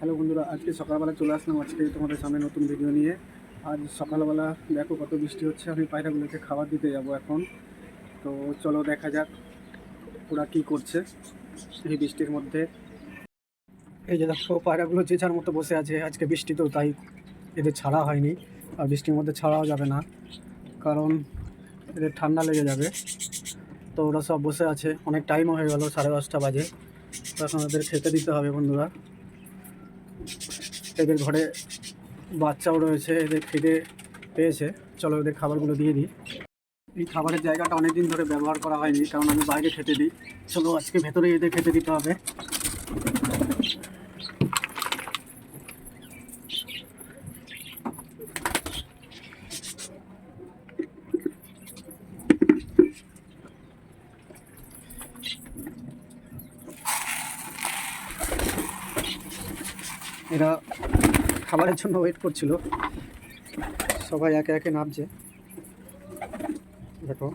Hello বন্ধুরা, আজকে সকালবেলা চলে আসলাম আজকে তোমাদের সামনে নতুন ভিডিও নিয়ে। আজ সকালবেলা দেখো কত বৃষ্টি হচ্ছে। আমি পায়রাগুলোকে খাবার দিতে যাব এখন। তো চলো দেখা যাক ওরা কী করছে এই বৃষ্টির মধ্যে। এই যে দেখো পায়রাগুলো যে যার মতো বসে আছে। আজকে বৃষ্টি তো, তাই এদের ছাড়া হয়নি। আর বৃষ্টির মধ্যে ছাড়াও যাবে না, কারণ এদের ঠান্ডা লেগে যাবে। তো ওরা সব বসে আছে, অনেক টাইমও হয়ে গেল, 10:30 বাজে। তো এখন ওদের খেতে দিতে হবে বন্ধুরা। এদের ঘরে বাচ্চাও রয়েছে, এদের খিদে পেয়েছে। চলো ওদের খাবারগুলো দিয়ে দিই। এই খাবারের জায়গাটা অনেক দিন ধরে ব্যবহার করা হয়নি, কারণ আমি বাইরে খেতে দিই। চলো আজকে ভেতরে এদের খেতে দিতে হবে। এরা খাবারের জন্য ওয়েট করছিল, সবাই একে একে নামছে। দেখো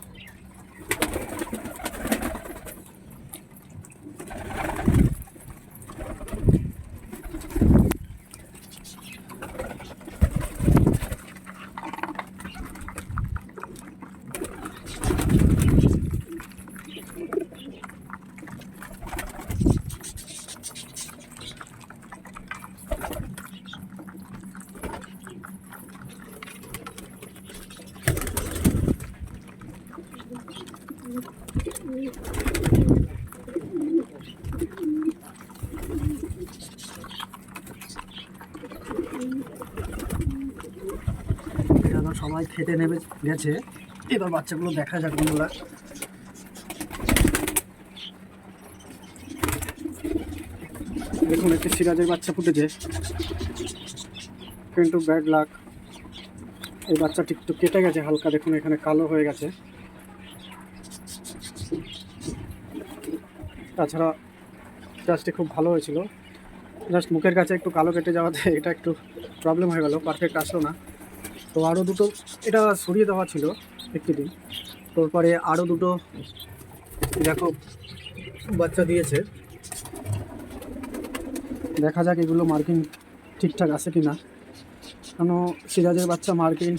এরা সবাই খেতে নেমে গেছে। এবার বাচ্চাগুলো দেখা যাক বন্ধুরা। দেখুন একটি সিরাজের বাচ্চা ফুটেছে, কিন্তু ব্যাড লাক, এই বাচ্চাটি একটু কেটে গেছে হালকা। দেখুন এখানে কালো হয়ে গেছে। তাছাড়া জাস্টটি খুব ভালো হয়েছিল, জাস্ট মুখের কাছে একটু কালো কেটে যাওয়াতে এটা একটু প্রবলেম হয়ে গেল, পারফেক্ট আসলো না। তো আরও দুটো, এটা সরিয়ে দেওয়া ছিল একটি দিন, তারপরে আরও দুটো দেখো বাচ্চা দিয়েছে। দেখা যাক এগুলো মার্কিং ঠিকঠাক আছে কি না, কেন সিরাজের বাচ্চা মার্কিং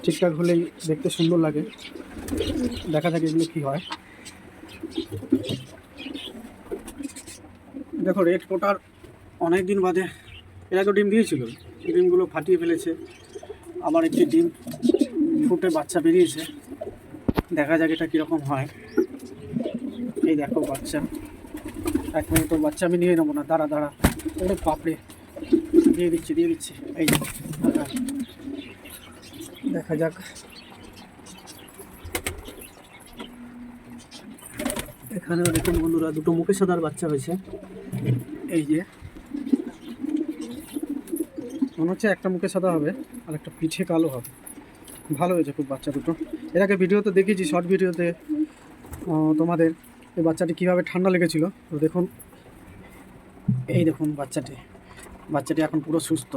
ঠিকঠাক হলেই দেখতে সুন্দর লাগে। দেখা যাক এগুলো কী হয়। দেখো রেড কোটার অনেক দিন বাদে এর আগে ডিম দিয়েছিল, ডিমগুলো ফাটিয়ে ফেলেছে। আবার একটি ডিম ফুটে বাচ্চা বেরিয়েছে, দেখা যাক এটা কীরকম হয়। এই দেখো বাচ্চা, এক মিনিট তো বাচ্চা আমি নিয়ে নেবো না, দাঁড়া দাঁড়া। ওরে বাপরে, দিয়ে দিচ্ছি এই দেখা যাক। এখানেও দেখুন বন্ধুরা, দুটো মুখে সাদার বাচ্চা হয়েছে। এই যে মনে হচ্ছে একটা মুখে সাদা হবে আর একটা পিঠে কালো হবে। ভালো হয়েছে খুব বাচ্চা দুটো। এর আগে ভিডিওতে দেখেছি, শর্ট ভিডিওতে তোমাদের এই বাচ্চাটি কীভাবে ঠান্ডা লেগেছিল। তো দেখুন, এই দেখুন বাচ্চাটি এখন পুরো সুস্থ,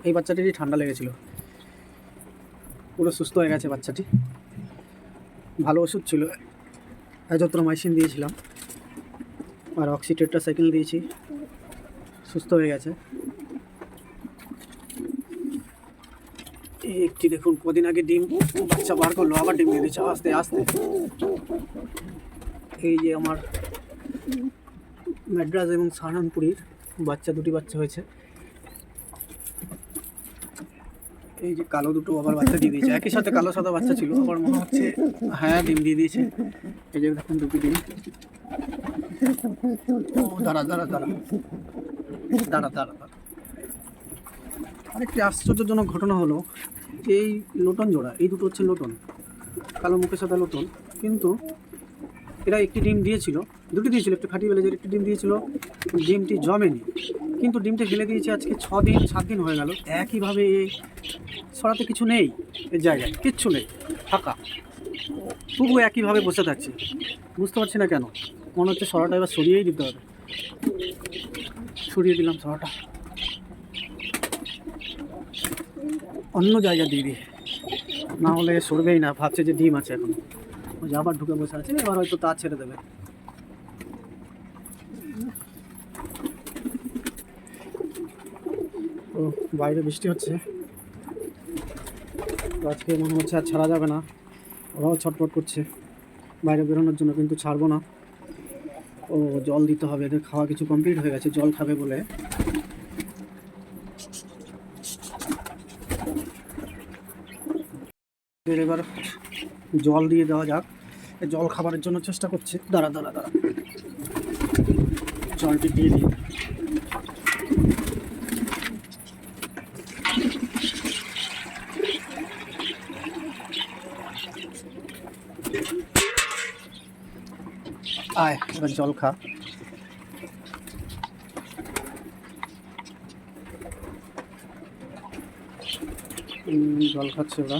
এই বাচ্চাটিরই ঠান্ডা লেগেছিল, পুরো সুস্থ হয়ে গেছে বাচ্চাটি। ভালো ওষুধ ছিল, অ্যাজথ্রোমাইসিন দিয়েছিলাম আর অক্সিটেট্রাসাইক্লিন দিয়েছি, সুস্থ হয়ে গেছে। এই একটি দেখুন কদিন আগে ডিম বাচ্চা বার করলো, আবার ডিম দিয়ে দিচ্ছে আস্তে আস্তে। এই যে আমার ম্যাড্রাস এবং সাহারানপুরীর দুটি বাচ্চা হয়েছে। এই যে কালো দুটো আবার বাচ্চা দিয়ে দিয়েছে, একই সাথে কালো সাদা বাচ্চা ছিল, আবার মনে হচ্ছে হ্যাঁ ডিম দিয়ে দিয়েছে। এই যে দেখুন দুটি ডিম। দাঁড়া দাঁড়া দাঁড়া দাঁড়া দাঁড়া দাঁড়া। আরেকটি আশ্চর্যজনক ঘটনা হলো, এই লোটন জোড়া, এই দুটো হচ্ছে লোটন, কালো মুখে সাদা লোটন, কিন্তু এরা একটি ডিম দিয়েছিল, দুটি দিয়েছিল, একটু ফাটিয়ে ফেলেছে। একটি ডিম দিয়েছিল, ডিমটি জমেনি, কিন্তু ডিমটা ফেলে দিয়েছে আজকে 6-7 দিন হয়ে গেল। একইভাবে সরাতে কিছু নেই, এর জায়গায় কিচ্ছু নেই, ফাঁকা, তবু একইভাবে বসে থাকছে। বুঝতে পারছি না কেন, মনে হচ্ছে সরাটা এবার সরিয়েই দিতে হবে। সরিয়ে দিলাম সরাটা, অন্য জায়গা দিয়ে দিই, না হলে সরবেই না, ভাবছে যে ডিম আছে। এখন ওই যে আবার ঢুকে বসে আছে, এবার হয়তো তা ছেড়ে দেবে। তো বাইরে বৃষ্টি হচ্ছে, তো আজকে মনে হচ্ছে আর ছাড়া যাবে না। ওরাও ছটফট করছে বাইরে বেরোনোর জন্য, কিন্তু ছাড়বো না। ও জল দিতে হবে, এদের খাওয়া কিছু কমপ্লিট হয়ে গেছে, জল খাবে বলে। এবার জল দিয়ে দেওয়া যাক, জল খাবারের জন্য চেষ্টা করছে। দাঁড়া দাঁড়া দাঁড়া, জলটি দিয়ে দিই। আয় এবার জল খা। জল খাচ্ছে ওরা।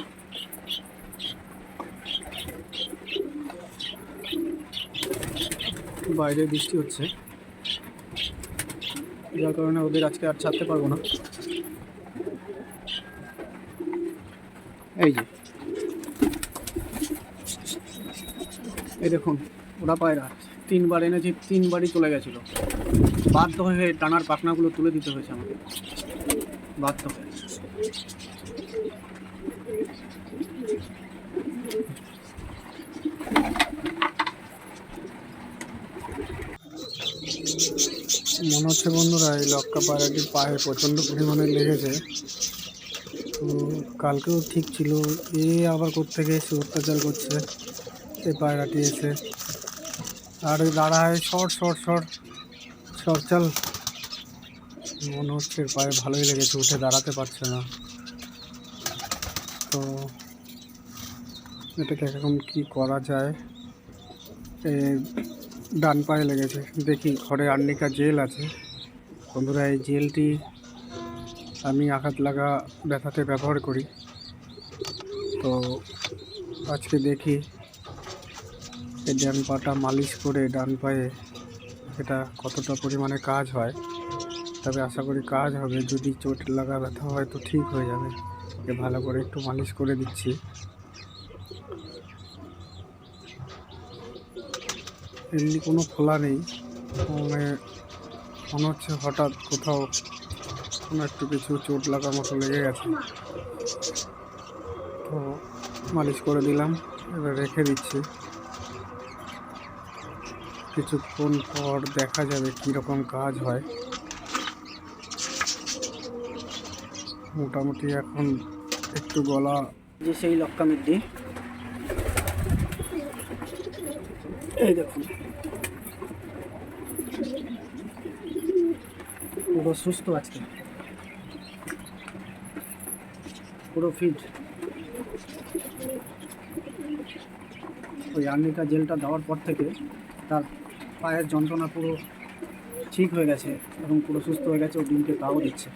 বাইরে বৃষ্টি হচ্ছে, যার কারণে ওদের আজকে আর ছাড়তে পারবো না। এই যে এই দেখুন, ওরা পায়রা 3বার এনেছি, 3বারই চলে গেছিলো। বাধ্য হয়ে টানার পাখনাগুলো তুলে দিতে হয়েছে আমাকে, বাধ্য হয়ে। মনে হচ্ছে বন্ধুরা এই লক্কা পায়রাটির পায়ে প্রচণ্ড পরিমাণে লেগেছে। তো কালকেও ঠিক ছিল, এ আবার কোত্থেকে এসে অত্যাচার করছে এই পায়রাটি এসে। আর দাঁড়ায় শর্ট শর্ট শর্ট শর্ট চাল। মনে হচ্ছে পায়ে ভালোই লেগেছে, উঠে দাঁড়াতে পারছে না। তো এটাকে এখন কি করা যায়? ডান পায়ে লেগেছে, দেখি ঘরে আর্নিকা জেল আছে বন্ধুরা। এই জেলটি আমি আঘাত লাগা ব্যথাতে ব্যবহার করি। তো আজকে দেখি এই ডান পাটা মালিশ করে ডান পায়ে এটা কতটা পরিমাণে কাজ হয়। তবে আশা করি কাজ হবে। যদি চোট লাগা ব্যথা হয় তো ঠিক হয়ে যাবে। ভালো করে একটু মালিশ করে দিচ্ছি। এমনি কোনো ফোলা নেই, মনে হচ্ছে হঠাৎ কোথাও কোনো একটু কিছু চোট লাগার মতো লেগে গেছে। তো মালিশ করে দিলাম, এবার রেখে দিচ্ছি। কিছুক্ষণ পর দেখা যাবে কীরকম কাজ হয়। মোটামুটি এখন একটু গলা যে সেই লক্কা মিড্ডি, এই দেখুন পুরো সুস্থ আজকে, পুরো ফিট। ওই আর্নিকা জেলটা দেওয়ার পর থেকে তার পায়ের যন্ত্রণা পুরো ঠিক হয়ে গেছে এবং পুরো সুস্থ হয়ে গেছে। ও ডিমকে তাও দিচ্ছে।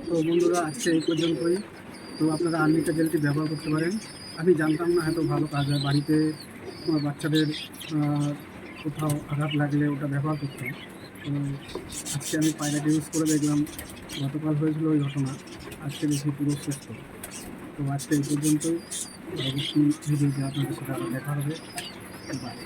তো বন্ধুরা আজকে এই পর্যন্তই। তো আপনারা আর্নিকা জেলটি ব্যবহার করতে পারেন। আমি জানতাম না এত ভালো কাজ হয়। বাড়িতে আমার বাচ্চাদের কোথাও আঘাত লাগলে ওটা ব্যবহার করতাম। তো আজকে আমি পায়রাটি ইউজ করে দেখলাম। গতকাল হয়েছিল ওই ঘটনা, আজকে দেখি পুরো সুস্থ। তো আজকে এই পর্যন্তই। পরবর্তী ভিডিওতে আপনাদের সাথে দেখা হবে। বাই।